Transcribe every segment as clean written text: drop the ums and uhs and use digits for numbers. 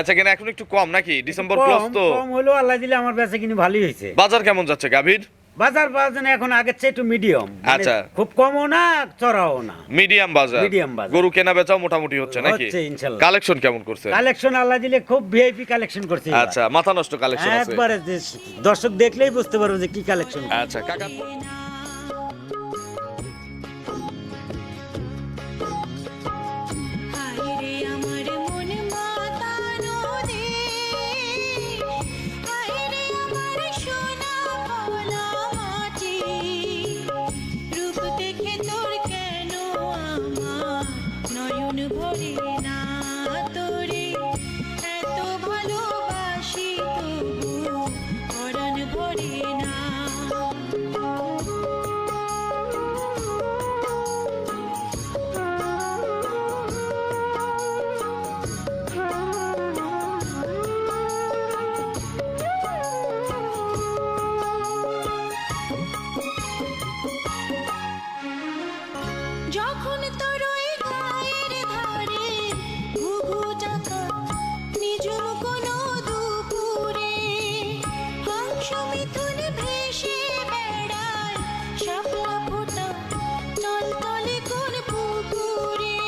আচ্ছা কেন এখন একটু কম নাকি ডিসেম্বর ক্লোজ তো কম হলো আল্লাহ দিলে আমার বেচা কিনে ভালোই হয়েছে। বাজার কেমন যাচ্ছে গাভীর? বাজার এখন আগের চেয়ে একটু মিডিয়াম। আচ্ছা। খুব কমও না চড়াও না, মিডিয়াম বাজার। মিডিয়াম বাজার। গরু কেনা বেচাও মোটামুটি হচ্ছে নাকি? হচ্ছে ইনশাআল্লাহ। কালেকশন কেমন করছে? কালেকশন আল্লাহ দিলে খুব ভিআইপি কালেকশন করছে। আচ্ছা মাথা নষ্ট কালেকশন আছে একবারে দর্শক দেখলেই বুঝতে পারবে যে কি কালেকশন। আচ্ছা কাকা যখন তোর ওই গায়ের ধারে ঘুঘু ডাকা নিজুম কোনো দুপুরে হংস মিথুন ভেসে বেড়ায় শাপলা ফোটা টলটলে কোন পুকুরে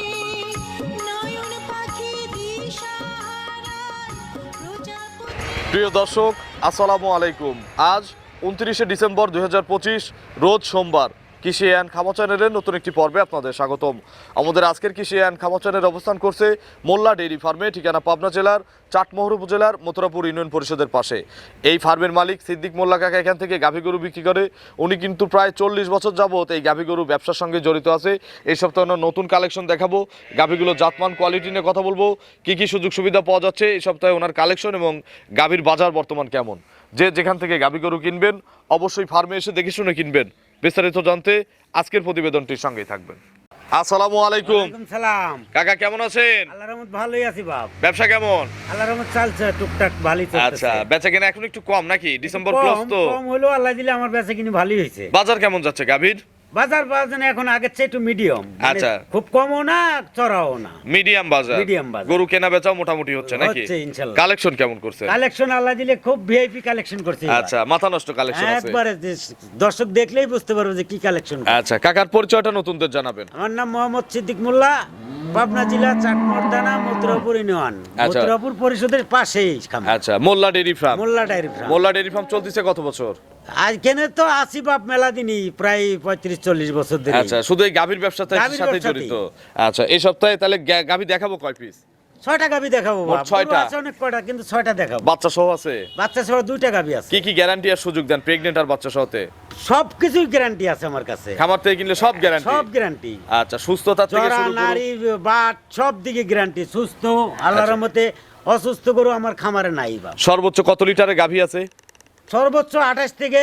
নয়ন পাখি দিশাহারায় প্রজাপতি। প্রিয় দর্শক আসসালামু আলাইকুম। আজ 29শে ডিসেম্বর 2025 রোজ সোমবার। কৃষি অ্যান্ড খামা চ্যানেলের নতুন একটি পর্বে আপনাদের স্বাগতম। আমাদের আজকের কৃষি অ্যান্ড খামা চ্যানেল অবস্থান করছে মোল্লা ডেইরি ফার্মে, ঠিকানা পাবনা জেলার চাটমোহর উপজেলার মথুরাপুর ইউনিয়ন পরিষদের পাশে। এই ফার্মের মালিক সিদ্দিক মোল্লা কাকা এখান থেকে গাভী গরু বিক্রি করে। উনি কিন্তু প্রায় 40 বছর যাবত এই গাভী গরু ব্যবসার সঙ্গে জড়িত আছে। এই সপ্তাহে আমরা নতুন কালেকশন দেখাবো, গাভীগুলো জাতমান কোয়ালিটি নিয়ে কথা বলবো, কি কি সুযোগ সুবিধা পাওয়া যাচ্ছে এই সপ্তাহে ওনার কালেকশন এবং গাভীর বাজার বর্তমান কেমন। যে যেখান থেকে গাভী গরু কিনবেন অবশ্যই ফার্মে এসে দেখে শুনে কিনবেন। বিস্তারিত জানতে আজকের প্রতিবেদনটির সঙ্গেই থাকবেন। আসসালামু আলাইকুম। ওয়ালাইকুম সালাম। কাকা কেমন আছেন? আল্লাহর রহমত ভালোই আছি বাপ। ব্যবসা কেমন? আল্লাহর রহমত চলছে টুকটাক ভালোই চলছে। আচ্ছা বেচা কেনা এখন একটু কম নাকি ডিসেম্বর ক্লোজ তো কম হলো আল্লাহ দিলে আমার বেচা কিনে ভালোই হয়েছে। বাজার কেমন যাচ্ছে গাভীর? বাজার এখন আগের চেয়ে একটু মিডিয়াম। আচ্ছা। খুব কমও না চড়াও না, মিডিয়াম বাজার। মিডিয়াম বাজার। গরু কেনা বেচাও মোটামুটি হচ্ছে নাকি? হচ্ছে ইনশাআল্লাহ। কালেকশন কেমন করছে? কালেকশন আল্লাহ দিলে খুব ভিআইপি কালেকশন করছে। আচ্ছা মাথা নষ্ট কালেকশন আছে একবারে দর্শক দেখলেই বুঝতে পারবে যে কি কালেকশন। আচ্ছা কাকার পরিচয়টা নতুনদের জানাবেন। আমার নাম মোহাম্মদ সিদ্দিক মোল্লা, পাবনা জেলা চাটমোহর থানা মথুরাপুর ইউনিয়ন, আচ্ছা। মথুরাপুর পরিষদের পাশেই খামার। আচ্ছা মোল্লা ডেইরি ফার্ম। মোল্লা ডায়েরি ফার্ম। মোল্লা ডেইরি ফার্ম চলতেছে কত বছর? আজকেনে তো আসি বাপ মেলা দিনই প্রায় 35-40 বছর ধরে। আচ্ছা শুধু এই গাভীর ব্যবসাতে গাভীর সাথে ব্যবসাতেই। জড়িত। আচ্ছা এই সপ্তাহে তাহলে গাভী দেখাবো কয় পিস? 6টা গাভি দেখাবো মোট বাপ। 6টা? গরু আছে অনেক কয়টা, কিন্তু 6টা দেখাবো। বাচ্চা সহ আছে? বাচ্চা সহ 2টা গাভি আছে। কি কি গ্যারান্টি আর সুযোগ দেন প্রেগনেন্ট আর বাচ্চা সহতে? সবকিছুই গ্যারান্টি আছে আমার কাছে। খামার থেকে কিনলে সব গ্যারান্টি? সব গ্যারান্টি। আচ্ছা সুস্থতা থেকে জরা শুরু নারী বাট সব দিকে গ্যারান্টি। সুস্থ আল্লাহর আচ্ছা। রহমতে, অসুস্থ গরু আমার খামারে নাই বাপ। সর্বোচ্চ কত লিটারের গাভী আছে? সর্বোচ্চ 28 থেকে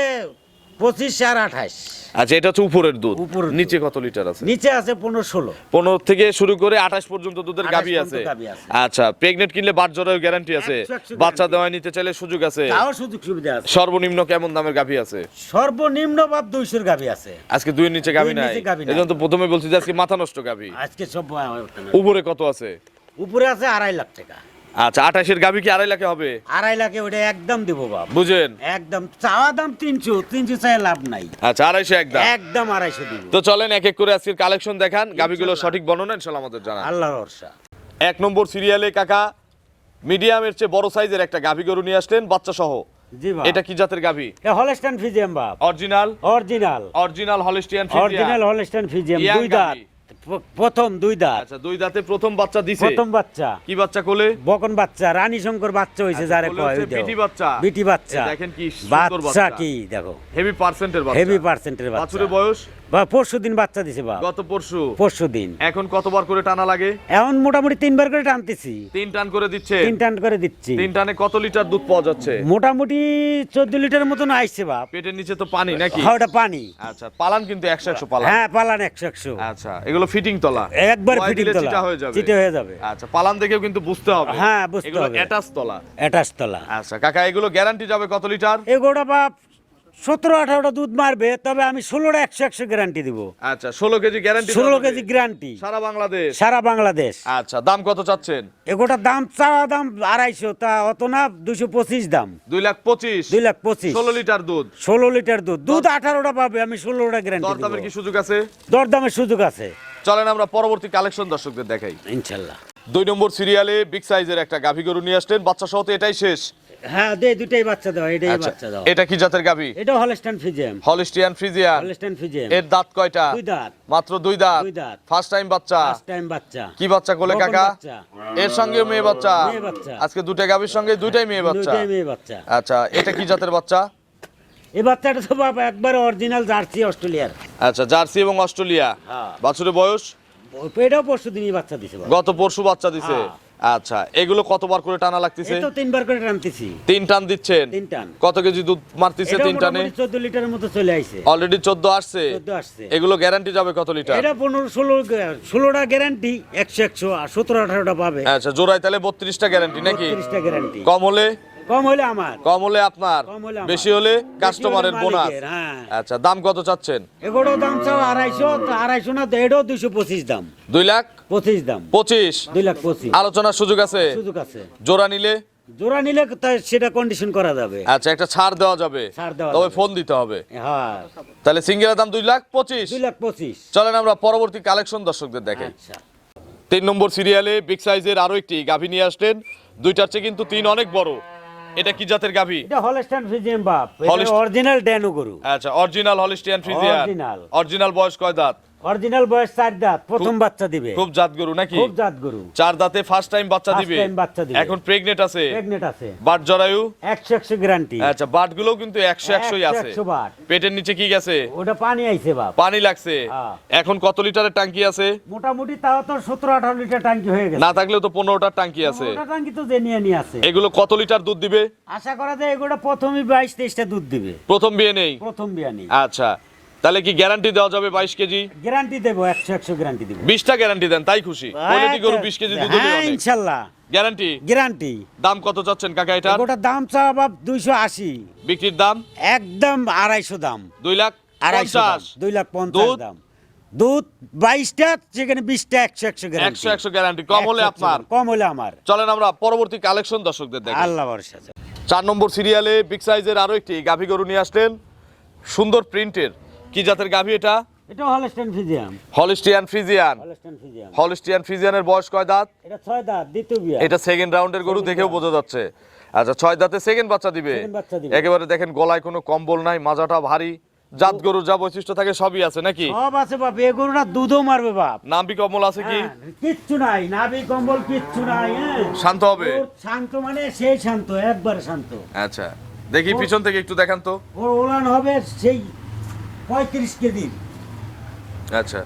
25 আর 28। আচ্ছা এটা হচ্ছে উপরের দুধ। উপরের দুধ। নিচে কত লিটার আছে? নিচে আছে 15-16। 15 থেকে শুরু করে 28 পর্যন্ত দুধের 28 গাভী পর্যন্ত আছে। গাভী আছে। আচ্ছা প্রেগনেন্ট কিনলে বাট জরায়ু গ্যারান্টি আছে? 100% বাচ্চা guarantee। দেওয়া নিতে চাইলে সুযোগ আছে? তাও সুযোগ সুবিধা আছে। সর্বনিম্ন কেমন দামের গাভী আছে? সর্বনিম্ন বাপ 200 গাভি আছে। আজকে দুইয়ের নিচে গাভী দুইয়ের নাই। নিচে গাভী নাই। এজন্য তো প্রথমে বলছি যে আজকে মাথা নষ্ট গাভী। আজকে সব উপরে কত আছে? উপরে আছে 2.5 লাখ টাকা। আচ্ছা 28 এর গাভী কি 2.5 লাখে হবে? 2.5 লাখে ওটা একদম দেবো বাপ। বুঝেন? একদম চাওয়া দাম 300 চাই লাভ নাই। আচ্ছা 250 একদম। একদম 250 দিব। তো চলেন এক এক করে আজকের কালেকশন দেখান, গাভীগুলো সঠিক বর্ণনা ইনশাআল্লাহ আমাদের জানান। আল্লাহর ভরসা। 1 নম্বর সিরিয়ালে কাকা মিডিয়ামের চেয়ে বড় সাইজের একটা গাভী গরু নিয়ে আসলেন বাচ্চা সহ। জি বাপ। এটা কি জাতের গাভী? এ হলস্টাইন ফিজিয়াম বাপ। Original? Original. Original Holstein Friesian. Original Holstein Friesian. Young 2 দাঁত। গাভী। প্রথম 2 দাঁত। আচ্ছা 2 দাঁতে প্রথম বাচ্চা দিছে। প্রথম বাচ্চা। কি বাচ্চা কোলে? বকন বাচ্চা, রানী শঙ্কর বাচ্চা হইছে আচ্ছা, যারে কোলে কয় হচ্ছে ওই দেখো। বিটি বাচ্চা। বিটি বাচ্চা। এই দেখেন কি সুন্দর বাচ্চা বাচ্চা। কি দেখো। হেভি পার্সেন্টের বাচ্চা। হেভি পার্সেন্টের বাচ্চা। বাছুরের বয়স? বা পরশুদিন বাচ্চা দিছে বাপ। গত পরশু। পরশুদিন। এখন কতবার করে টানা লাগে? এখন মোটামুটি 3বার করে টানতেছি। 3 টান করে দিচ্ছে। 3 টান করে দিচ্ছি। 3 টানে কত লিটার দুধ পাওয়া যাচ্ছে? মোটামুটি 14 লিটারের মতন আইছে বাপ। পেটের নিচে তো পানি নাকি? হ্যাঁ ওটা পানি। আচ্ছা পালান কিন্তু 100 পালান। হ্যাঁ পালান 100। আচ্ছা এগুলো ফিটিং তলা? একবার কয় ফিটিং দিলে তলা। চিটা হয়ে যাবে? চিটে হয়ে যাবে। আচ্ছা পালান দেখেও কিন্তু বুঝতে হবে। হ্যাঁ, বুঝতে এগুলো হবে। অ্যাটাচ তলা। অ্যাটাচ তলা। আচ্ছা কাকা এগুলো গ্যারান্টি যাবে কত লিটার? এগোটা বাপ 17-18টা দুধ মারবে, তবে আমি 16টা 100 গ্যারান্টি দিব। আচ্ছা 16 কেজি গ্যারান্টি 16 কেজি গ্যারান্টি সারা বাংলাদেশ। সারা বাংলাদেশ। আচ্ছা দাম কত চাচ্ছেন? এগোটার দাম চাওয়া দাম 250, তা অত না, 225 দাম। 2,25,000 2,25,000 16 লিটার দুধ। 16 লিটার দুধ, দুধ 18টা পাবে, আমি 16টা গ্যারান্টি দিব। দরদামের কি সুযোগ আছে? দরদামের সুযোগ আছে চলেন আমরা পরবর্তী কালেকশন দর্শকদের দেখাই। ইনশাল্লাহ। 2 নম্বর সিরিয়ালে বিগ সাইজের একটা গাভী গরু নিয়ে আসলেন, বাচ্চা সহ তো এটাই শেষ। হ্যাঁ, দুইটাই বাচ্চা দাও, এটাই আচ্ছা বাচ্চা দাও। এটা কি জাতের গাভী? এটা Holstein Friesian. Holstein Friesian. Holstein Friesian. এর দাঁত কয়টা? 2 দাঁত। মাত্র 2 দাঁত। 2 দাঁত। ফার্স্ট টাইম বাচ্চা। ফার্স্ট টাইম বাচ্চা। কি বাচ্চা কোলে বকন কাকা? বাচ্চা। এর সঙ্গে মেয়ে বাচ্চা। মেয়ে বাচ্চা। আজকে দুটো গাভীর সঙ্গে দুইটাই মেয়ে বাচ্চা। দুইটাই মেয়ে বাচ্চা। আচ্ছা এটা কি জাতের বাচ্চা? এই বাচ্চাটা তো বাবা একবার অরিজিনাল জার্সি অস্ট্রেলিয়ার। আচ্ছা জার্সি এবং অস্ট্রেলিয়া। হ্যাঁ। বাছুরের বয়স? এটাও পরশু দিনই বাচ্চা দিছে বাবা। গত পরশু বাচ্চা দিছে। হ্যাঁ। আচ্ছা এগুলো কতবার করে টানা লাগতেছে? এই তো 3বার করে টানতেছি। 3 টান দিচ্ছেন? 3 টান। কত কেজি দুধ মারতেছে এটা 3 টানে? মোটামুটি 14 লিটারের মতো চলে আইছে। অলরেডি 14 আসছে। 14 আসছে। এগুলো গ্যারান্টি যাবে কত লিটার? এটা 16টা গ্যারান্টি, 100 আর 17-18টা পাবে। আচ্ছা জোড়ায় তাহলে 32টা গ্যারান্টি নাকি? 32টা গ্যারান্টি। কম হলে? কম হলে আমার, কম হলে আপনার, কম হলে আমার। বেশি হলে কাস্টমারের বেশি হলে বোনাস। মালিকের, হ্যাঁ। আচ্ছা দাম কত চাচ্ছেন? এগুলো দাম চাও 250, তো 250 না, তো এটাও 225 দাম। 2,25,000 দাম। 25। 2,25,000 আলোচনার সুযোগ আছে? সুযোগ আছে। জোড়া নিলে? জোড়া নিলে সেটা কন্ডিশন করা যাবে। আচ্ছা একটা ছাড় দেওয়া যাবে, ছাড় দেওয়া তবে যাবে। ফোন দিতে হবে। হ্যাঁ, তাহলে সিঙ্গেলের দাম 2,25,000। 2,25,000। চলেন আমরা পরবর্তী কালেকশন দর্শকদের দেখাই। আচ্ছা, 3 নম্বর সিরিয়ালে বিগ সাইজের আরো একটি গাভী নিয়ে আসলেন, দুইটার চেয়ে কিন্তু 3 অনেক বড়। এটা কি জাতের গাভী? এটা হলস্টাইন ফ্রিজিয়ান বাপ, এটা হলস্ট- অরিজিনাল ড্যানো গরু। আচ্ছা original Holstein Friesian. Original। Original বয়স কয় দাঁত? অরিজিনাল বয়স 4 দাঁত, প্রথম বাচ্চা দিবে। খুব জাত গরু নাকি? খুব জাত গরু। 4 দাঁতে ফার্স্ট টাইম বাচ্চা First দিবে। time বাচ্চা দিবে। এখন প্রেগনেন্ট আছে। প্রেগনেন্ট আছে। বাট জরায়ু? 100 গ্যারান্টি। আচ্ছা বাট গুলো কিন্তু 100-100ই আছে। 100 বাট। পেটের নিচে কি গেছে? ওটা পানি আইছে বাপ। পানি লাগছে। হ্যাঁ। এখন কত লিটারের টাঙ্কি আছে? মোটামুটি তাও তো 17-18 লিটার ট্যাঙ্কি হয়ে গেছে। না থাকলেও তো 15টার টাঙ্কি আছে। ওটা ট্যাঙ্কি তো জেনিয়ে নিয়ে আছে। এগুলো কত লিটার দুধ দিবে? আশা করা যায় এগুলো প্রথমই 22-23টা দুধ দিবে। প্রথম বিয়ে নেই? প্রথম বিয়ানি। আচ্ছা তাহলে কি গ্যারান্টি দেওয়া যাবে 22 কেজি? গ্যারান্টি দেবো, 100 গ্যারান্টি দেবো। 20টা গ্যারান্টি দেন তাই খুশি। কোয়ালিটি গরু 20 কেজি দুধ দিলে হ্যাঁ, অনেক। ইনশাআল্লাহ গ্যারান্টি। গ্যারান্টি। দাম কত চাচ্ছেন কাকা এটার? ওটার দাম চাওয়া বাপ 280, বিক্রির দাম? একদম 250 দাম। 2,50,000। 250 দুধ? দাম। দুধ 22টা, সেখানে 20টা 100 গ্যারান্টি। 100 গ্যারান্টি। কম হলে 100 আপনার। কম হলে আমার। চলেন আমরা পরবর্তী কালেকশন দর্শকদের দেখাই। আল্লাহ ভরসা। 4 নম্বর সিরিয়ালে বিগ সাইজের আরো একটি গাভী গরু নিয়ে আসলেন, সুন্দর প্রিন্টের। কি জাতের গাভী এটা? এটা Holstein Friesian. Holstein Friesian. Holstein Friesian. Holstein ফ্রিজিয়ানের বয়স কয় দাঁত? এটা 6 দাঁত, দ্বিতীয় বিয়া। এটা সেকেন্ড রাউন্ডের গরু, Second দেখেও round। বোঝা যাচ্ছে। আচ্ছা 6 দাঁতে সেকেন্ড বাচ্চা দিবে। Second বাচ্চা দিবে। একেবারে দেখেন গলায় কোনো কম্বল নাই, মাজাটা ভারী। জাত গরুর যা বৈশিষ্ট্য থাকে সবই আছে নাকি? সব আছে বাপ, এ গরুটা দুধও মারবে বাপ। নাম্বি কম্বল আছে কি? হ্যাঁ, কিচ্ছু নাই, নাভি কম্বল কিচ্ছু নাই। হ্যাঁ, শান্ত হবে? ওর শান্ত মানে সেই শান্ত, একবারে শান্ত। আচ্ছা দেখি পিছন থেকে একটু দেখান তো। ওর ওলান হবে সেই 35 কেজি। আচ্ছা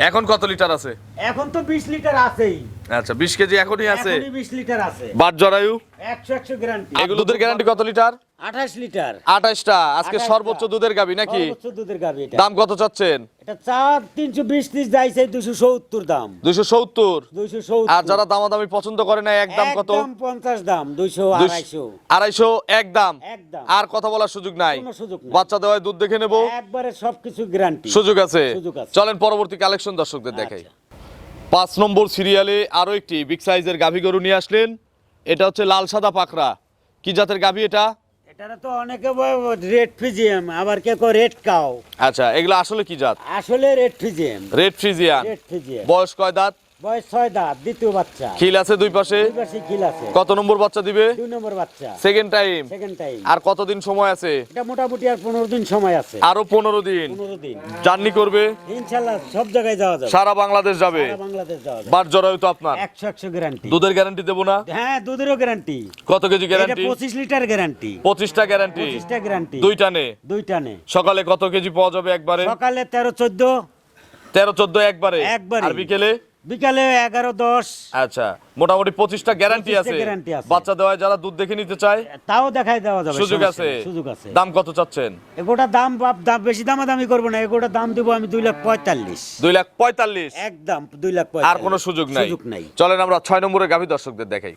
এখন কত লিটার আছে? এখন তো 20 লিটার আছেই। আচ্ছা 20 কেজি এখনই আছে। এখনই 20 লিটার আছে। বাট জরায়ু? 100 গ্যারান্টি। এগুলোদের গ্যারান্টি কত লিটার? 28 লিটার। 28টা। আজকে 28টা। সর্বোচ্চ দুধের গাবি নাকি? সর্বোচ্চ দুধের গাভী এটা। দাম কত চাচ্ছেন? এটা 320 যাইছে, 270 দাম। 270। 270। আর যারা দামাদামি পছন্দ করে না একদম কত? একদম 50 দাম, 200, 250। 250 একদম। একদম। আর কথা বলার সুযোগ নাই? কোনো সুযোগ নাই। বাচ্চা দেওয়ায় দুধ দেখে নেব, একবারে সবকিছু গ্যারান্টি। সুযোগ আছে। সুযোগ আছে। চলেন পরবর্তী কালেকশন দর্শকদের দেখাই। আচ্ছা। 5 নম্বর সিরিয়ালে আরো একটি বিগ সাইজের গাভী গরু নিয়ে আসলেন, এটা হচ্ছে লাল সাদা পাকড়া। কি জাতের গাভী এটা? এটারে তো অনেকে রেড ফ্রিজিয়াম, আবার কেউ রেড কাউ। আচ্ছা এগুলো আসলে কি জাত? আসলে রেড ফ্রিজিয়াম। Red Friesian. রেড ফ্রিজিয়াম। বয়স কয় দাঁত? বয়স 6 দাঁত, দ্বিতীয় বাচ্চা। খিল আছে দুই পাশে? দুই পাশে খিল আছে। কত নম্বর বাচ্চা দিবে? 2 নম্বর বাচ্চা। Second time. Second time. আর কতদিন সময় আছে? এটা মোটামুটি আর 15 দিন সময় আছে। আরো 15 দিন 15 দিন। জার্নি করবে, ইনশাআল্লাহ সব জায়গায় যাওয়া যাবে। সারা বাংলাদেশ যাবে। সারা বাংলাদেশ যাওয়া যাবে। বাট জরায়ু তো আপনার। 100 গ্যারান্টি। দুধের গ্যারান্টি দেবো না? হ্যাঁ, দুধেরও গ্যারান্টি। কত কেজি এটা গ্যারান্টি? 25 litre guarantee. 25টা গ্যারান্টি। 25টা গ্যারান্টি। দুই টানে। দুই টানে। সকালে কত কেজি পাওয়া যাবে একবারে? সকালে 13-14, 13-14 একবারে। একবারে। আর বিকেলে? বিকালে 11-10। আচ্ছা মোটামুটি 25টা গ্যারান্টি 25টা আছে। guarantee আছে। বাচ্চা দেওয়ায় যারা দুধ দেখে নিতে চায় তাও দেখাই দেওয়া যাবে। সুযোগ সমস্যা আছে। নেই, সুযোগ আছে। দাম কত চাচ্ছেন? এগোটা দাম বাপ, দাম বেশি দামাদামি করবো না, এগোটা দাম দিব আমি 2,45,000। 2,45,000। একদম 2,45,000। আর কোনো সুযোগ নাই? সুযোগ নাই। চলেন আমরা 6 নম্বরের গাভী দর্শকদের দেখাই।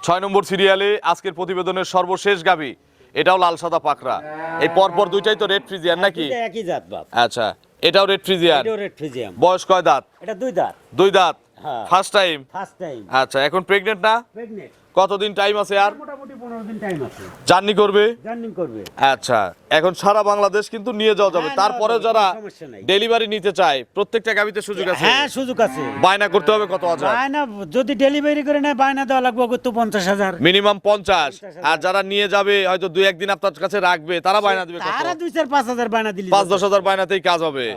6 নম্বর সিরিয়ালে আজকের প্রতিবেদনের সর্বশেষ গাভী, এটাও লাল সাদা পাকড়া। এই পরপর দুইটাই তো রেড ফ্রিজিয়ান নাকি? দুইটা একই জাত বাপ। আচ্ছা, এটাও রেড ফ্রিজিয়ান। এটাও রেড ফ্রিজিয়াম। বয়স কয় দাঁত? এটা 2 দাঁত। 2 দাঁত। হ্যাঁ। First time? First time. আচ্ছা, এখন প্রেগনেন্ট না? প্রেগন্যান্ট। কতদিন টাইম আছে আর? মোটামুটি 15 দিন টাইম আছে। জার্নি করবে? জার্নি করবে। আচ্ছা, এখন সারা বাংলাদেশ কিন্তু নিয়ে যাওয়া যাবে। হ্যাঁ, তারপরে নেওয়া যাবে, যারা কোনো সমস্যা নাই। ডেলিভারি নিতে চায় প্রত্যেকটা গাবিতে সুযোগ আছে? হ্যাঁ, সুযোগ আছে। বায়না করতে হবে কত হাজার? বায়না যদি ডেলিভারি করে নেয় বায়না দেওয়া লাগবে তো 50,000। মিনিমাম 50। আর যারা নিয়ে যাবে হয়তো 2-1 দিন আপনার কাছে রাখবে তারা বায়না দিবে কত? তারা 2-4-5,000 বায়না দিলে 5-10 হাজার বায়নাতেই কাজ হবে।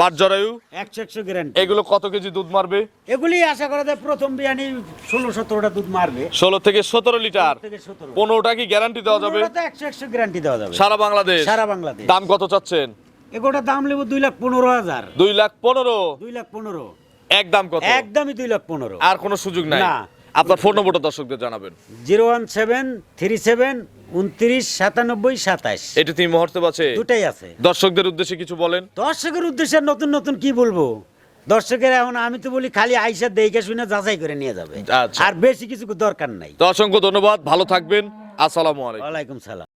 বাট জরায়ু 100 গ্যারান্টি। এগুলো কত কেজি দুধ মারবে? এগুলি আশা করা যায় প্রথম বিয়ানি 16-17টা দুধ মারবে। 16 থেকে 17 লিটার। থেকে 17। 15টা কি গ্যারান্টি দেওয়া যাবে? 100 গ্যারান্টি দেওয়া যাবে সারা বাংলাদেশ? সারা বাংলাদেশ। দাম কত চাচ্ছেন? এগুলোর দাম নেব 2,15,000। 2,15,000। 2,15,000। একদম কত? একদমই 2,15,000। আর কোনো সুযোগ নাই? না। আপনার ফোন নম্বরটা দর্শকদের জানাবেন। 01737299727। এটা 3 মুহূর্তে আছে? দুটাই আছে। দর্শকদের উদ্দেশ্যে কিছু বলেন। দর্শকের উদ্দেশ্যে নতুন নতুন কি বলবো, দর্শকের এখন আমি তো বলি খালি আইসা দেখে শুনে যাচাই করে নিয়ে যাবে। আচ্ছা। আর বেশি কিছু দরকার নাই। তো অসংখ্য ধন্যবাদ, ভালো থাকবেন, আসসালামু আলাইকুম। ওয়ালাইকুম সালাম।